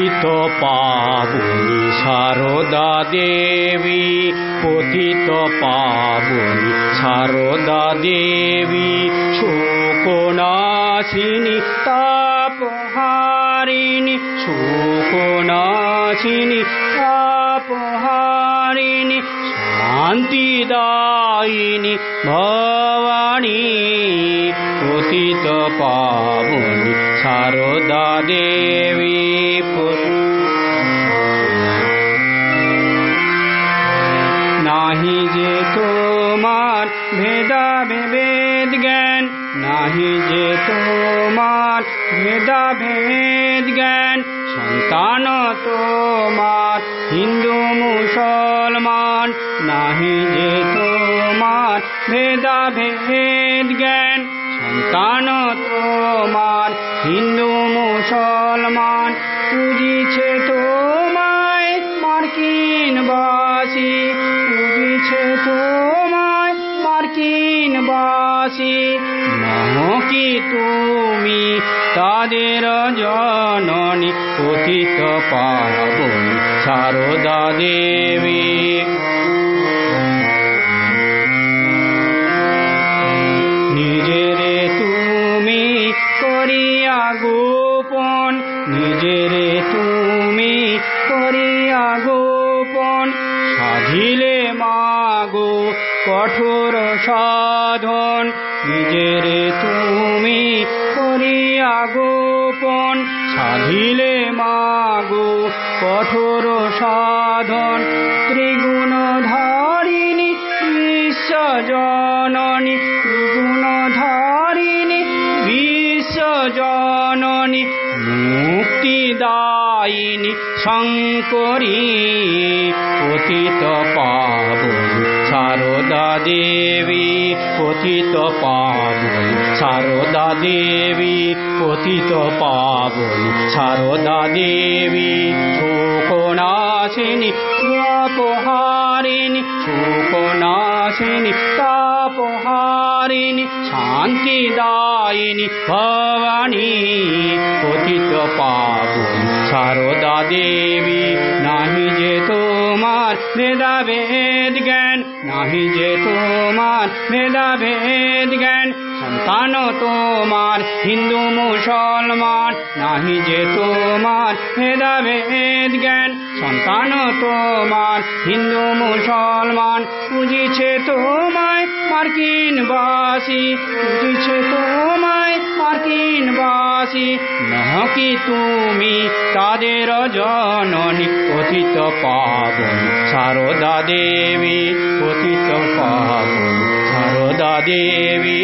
পতিত পাবনী সারদা দেবী, পতিত পাবনী সারদা দেবী, শোকনাশিনী তাপহারিণী, শোকনাশিনী তাপহারিণী, শান্তিদায়িনী ভবানী, পতিত পাবনী সারদা দেবী। নাহি যে তোমার ভেদাভেদ জ্ঞান, নাহি যে তোমার ভেদাভেদ জ্ঞান, সন্তান তোমার হিন্দু মুসলমান, নাহি যে তোমার ভেদাভেদ জ্ঞান, সন্তান তোমার হিন্দু মুসলমান, পুজিছে তোমায় মার্কিনবাসী, পুজিছে তোমায় মার্কিনবাসী, নহ কি তুমি তাদের জননী, পতিত পাবনী সারদা দেবী। নিজেরে তুমি করিয়া গোপন, নিজেরে তুমি করিয়া গোপন, সাধিলে মাগো কঠোর সাধন, নিজেরে তুমি করিয়া গোপন, সাধিলে মাগো কঠোর সাধন, ত্রিগুণধারিণী বিশ্বজননী, ত্রিগুণধারিণী বিশ্বজননী, মুক্তিদায়িনী শঙ্করী, পতিত পাবনী সারদা দেবী, পতিত পাবনী সারদা দেবী, পতিত পাবনী সারদা দেবী, শোকনাশিনী তাপহারিণী, শোকনাশিনী তাপহারিণী, শান্তিদায়িনী ভবানী, পতিত পাবনী সারদা দেবী। নাহি যে তোমার ভেদাভেদ জ্ঞান, নাহি যে তোমার ভেদাভেদ জ্ঞান, সন্তান তোমার হিন্দু মুসলমান, নাহি যে তোমার ভেদাভেদ জ্ঞান, সন্তান তোমার হিন্দু মুসলমান, পুজিছে তোমায় মার্কিনবাসী, পুজিছে তোমায় মার্কিনবাসী, নহ কি তুমি তাদের জননী, পতিত পাবনী সারদা দেবী, পতিত পাবনী সারদা দেবী।